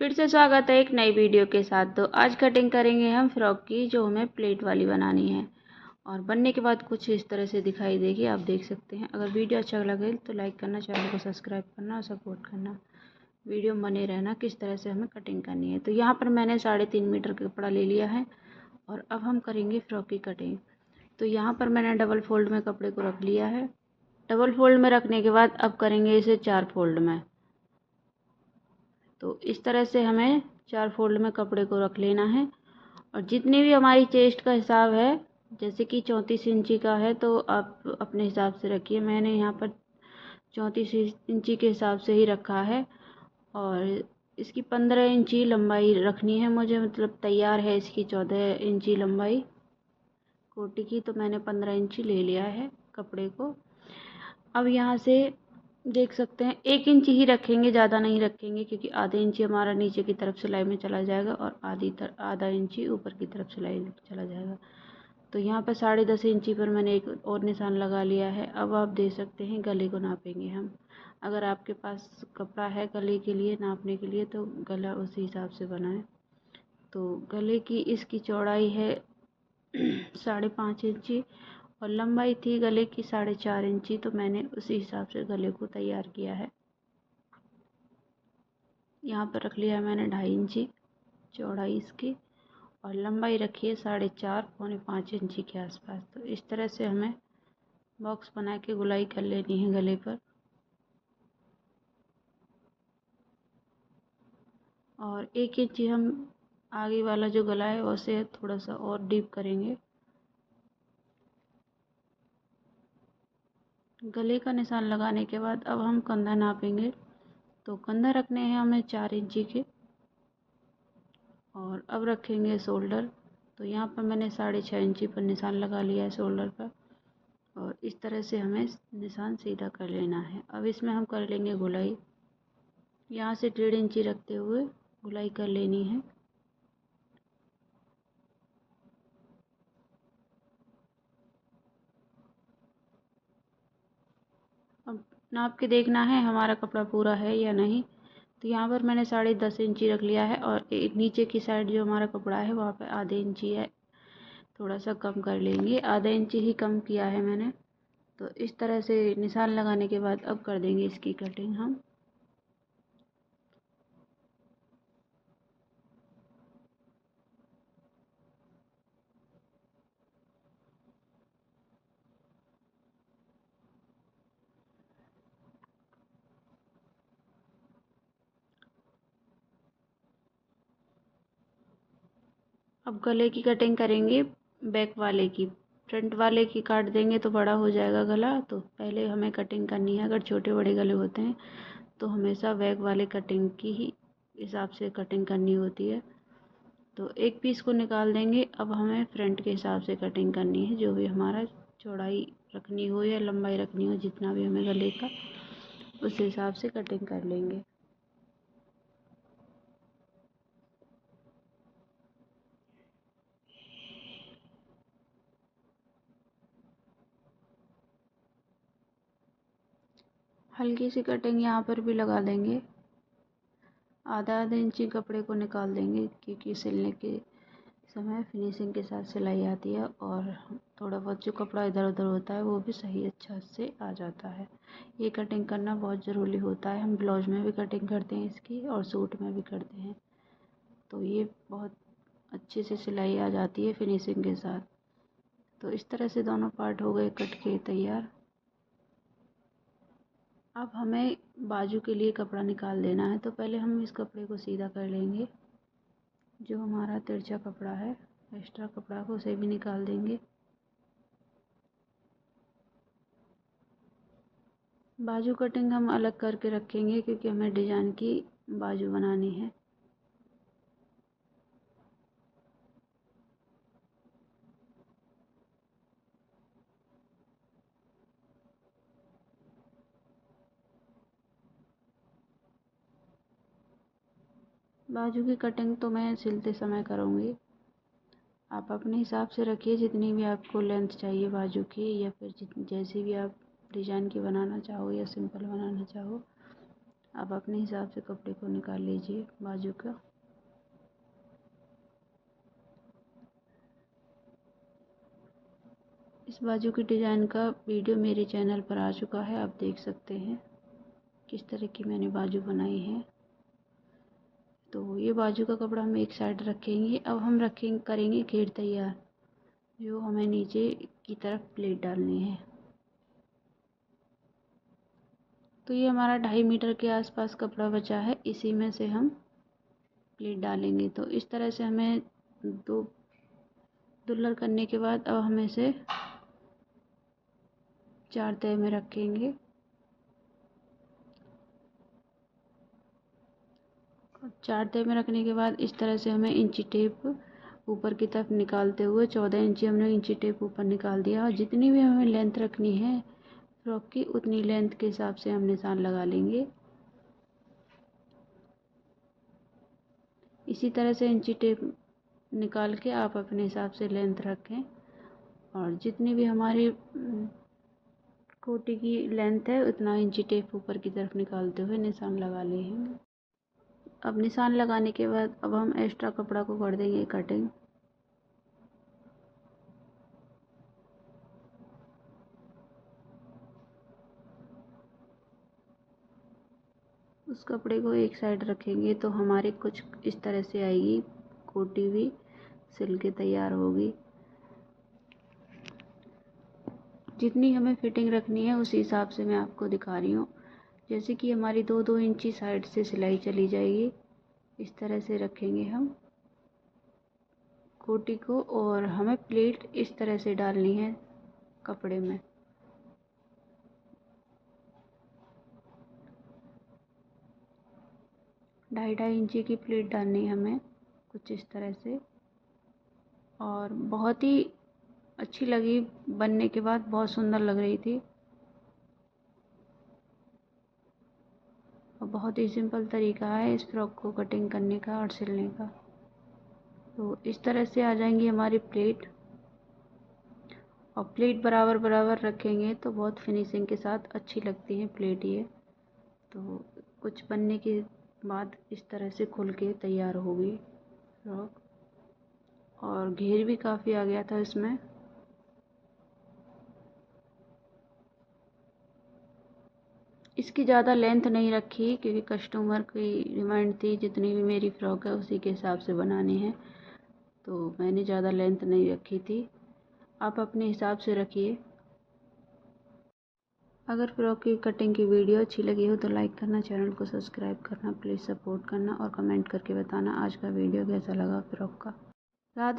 फिर से स्वागत है एक नई वीडियो के साथ। तो आज कटिंग करेंगे हम फ्रॉक की, जो हमें प्लेट वाली बनानी है और बनने के बाद कुछ इस तरह से दिखाई देगी, आप देख सकते हैं। अगर वीडियो अच्छा लगे तो लाइक करना, चैनल को सब्सक्राइब करना और सपोर्ट करना। वीडियो में बने रहना किस तरह से हमें कटिंग करनी है। तो यहाँ पर मैंने 3.5 मीटर का कपड़ा ले लिया है और अब हम करेंगे फ्रॉक की कटिंग। तो यहाँ पर मैंने डबल फोल्ड में कपड़े को रख लिया है। डबल फोल्ड में रखने के बाद अब करेंगे इसे 4 फोल्ड में। तो इस तरह से हमें 4 फोल्ड में कपड़े को रख लेना है और जितनी भी हमारी चेस्ट का हिसाब है, जैसे कि 34 इंची का है तो आप अपने हिसाब से रखिए। मैंने यहाँ पर 34 इंची के हिसाब से ही रखा है और इसकी 15 इंची लंबाई रखनी है मुझे, मतलब तैयार है इसकी 14 इंची लंबाई कोटी की, तो मैंने 15 इंची ले लिया है कपड़े को। अब यहाँ से देख सकते हैं 1 इंच ही रखेंगे, ज़्यादा नहीं रखेंगे, क्योंकि आधे इंची हमारा नीचे की तरफ सिलाई में चला जाएगा और आधा इंची ऊपर की तरफ सिलाई में चला जाएगा। तो यहाँ पर 10.5 इंची पर मैंने एक और निशान लगा लिया है। अब आप देख सकते हैं गले को नापेंगे हम। अगर आपके पास कपड़ा है गले के लिए नापने के लिए तो गला उसी हिसाब से बनाएं। तो गले की इसकी चौड़ाई है 5.5 इंची और लंबाई थी गले की 4.5 इंची, तो मैंने उसी हिसाब से गले को तैयार किया है। यहाँ पर रख लिया मैंने 2.5 इंची चौड़ाई इसकी और लंबाई रखी है 4.5 पौने 5 इंची के आसपास। तो इस तरह से हमें बॉक्स बना के गुलाई कर लेनी है गले पर। और 1 इंची हम आगे वाला जो गला है उसे थोड़ा सा और डीप करेंगे। गले का निशान लगाने के बाद अब हम कंधा नापेंगे। तो कंधा रखने हैं हमें 4 इंची के और अब रखेंगे शोल्डर। तो यहाँ पर मैंने 6.5 इंची पर निशान लगा लिया है शोल्डर पर और इस तरह से हमें निशान सीधा कर लेना है। अब इसमें हम कर लेंगे गुलाई। यहाँ से 1.5 इंची रखते हुए गुलाई कर लेनी है। अब नाप के देखना है हमारा कपड़ा पूरा है या नहीं। तो यहाँ पर मैंने 10.5 इंची रख लिया है और एक नीचे की साइड जो हमारा कपड़ा है वहाँ पे आधे इंची है, थोड़ा सा कम कर लेंगे। आधा इंची ही कम किया है मैंने। तो इस तरह से निशान लगाने के बाद अब कर देंगे इसकी कटिंग हम। अब गले की कटिंग करेंगे बैक वाले की। फ्रंट वाले की काट देंगे तो बड़ा हो जाएगा गला, तो पहले हमें कटिंग करनी है। अगर छोटे बड़े गले होते हैं तो हमेशा बैक वाले कटिंग की ही हिसाब से कटिंग करनी होती है। तो एक पीस को निकाल देंगे। अब हमें फ्रंट के हिसाब से कटिंग करनी है, जो भी हमारा चौड़ाई रखनी हो या लंबाई रखनी हो, जितना भी हमें गले का, उस हिसाब से कटिंग कर लेंगे। हल्की सी कटिंग यहाँ पर भी लगा देंगे। आधा इंची कपड़े को निकाल देंगे, क्योंकि सिलने के समय फिनिशिंग के साथ सिलाई आती है और थोड़ा बहुत जो कपड़ा इधर उधर होता है वो भी सही अच्छा से आ जाता है। ये कटिंग करना बहुत ज़रूरी होता है। हम ब्लाउज में भी कटिंग करते हैं इसकी और सूट में भी करते हैं, तो ये बहुत अच्छे से सिलाई आ जाती है फिनिशिंग के साथ। तो इस तरह से दोनों पार्ट हो गए कट के तैयार। अब हमें बाजू के लिए कपड़ा निकाल देना है। तो पहले हम इस कपड़े को सीधा कर लेंगे। जो हमारा तिरछा कपड़ा है, एक्स्ट्रा कपड़ा को उसे भी निकाल देंगे। बाजू कटिंग हम अलग करके रखेंगे, क्योंकि हमें डिजाइन की बाजू बनानी है। बाजू की कटिंग तो मैं सिलते समय करूँगी। आप अपने हिसाब से रखिए, जितनी भी आपको लेंथ चाहिए बाजू की, या फिर जैसी भी आप डिजाइन की बनाना चाहो या सिंपल बनाना चाहो, आप अपने हिसाब से कपड़े को निकाल लीजिए बाजू का। इस बाजू की डिज़ाइन का वीडियो मेरे चैनल पर आ चुका है, आप देख सकते हैं किस तरह की मैंने बाजू बनाई है। तो ये बाजू का कपड़ा हम एक साइड रखेंगे। अब हम करेंगे घेर तैयार, जो हमें नीचे की तरफ प्लेट डालनी है। तो ये हमारा 2.5 मीटर के आसपास कपड़ा बचा है, इसी में से हम प्लेट डालेंगे। तो इस तरह से हमें 2 दुल्लर करने के बाद अब हम इसे 4 तह में रखेंगे। 4 तह में रखने के बाद इस तरह से हमें इंची टेप ऊपर की तरफ निकालते हुए 14 इंची हमने इंची टेप ऊपर निकाल दिया। और जितनी भी हमें लेंथ रखनी है फ्रॉक की, उतनी लेंथ के हिसाब से हम निशान लगा लेंगे। इसी तरह से इंची टेप निकाल के आप अपने हिसाब से लेंथ रखें। और जितनी भी हमारी कोटी की लेंथ है उतना इंची टेप ऊपर की तरफ निकालते हुए निशान लगा लेंगे। अब निशान लगाने के बाद अब हम एक्स्ट्रा कपड़ा को कर देंगे कटिंग। उस कपड़े को एक साइड रखेंगे तो हमारी कुछ इस तरह से आएगी, कोटी भी सिल के तैयार होगी। जितनी हमें फिटिंग रखनी है उसी हिसाब से मैं आपको दिखा रही हूँ। जैसे कि हमारी 2-2 इंची साइड से सिलाई चली जाएगी, इस तरह से रखेंगे हम कोटी को। और हमें प्लेट इस तरह से डालनी है कपड़े में। ढाई इंची की प्लेट डालनी है हमें कुछ इस तरह से। और बहुत ही अच्छी लगी, बनने के बाद बहुत सुंदर लग रही थी। और बहुत ही सिंपल तरीका है इस फ्रॉक को कटिंग करने का और सिलने का। तो इस तरह से आ जाएंगी हमारी प्लेट। और प्लेट बराबर बराबर रखेंगे तो बहुत फिनिशिंग के साथ अच्छी लगती है प्लेट ये। तो कुछ बनने के बाद इस तरह से खुल के तैयार होगी फ्रॉक। और घेर भी काफ़ी आ गया था इसमें। इसकी ज़्यादा लेंथ नहीं रखी क्योंकि कस्टमर की डिमांड थी जितनी भी मेरी फ़्रॉक है उसी के हिसाब से बनानी है, तो मैंने ज़्यादा लेंथ नहीं रखी थी। आप अपने हिसाब से रखिए। अगर फ्रॉक की कटिंग की वीडियो अच्छी लगी हो तो लाइक करना, चैनल को सब्सक्राइब करना, प्लीज़ सपोर्ट करना और कमेंट करके बताना आज का वीडियो कैसा लगा फ्रॉक का। राधे।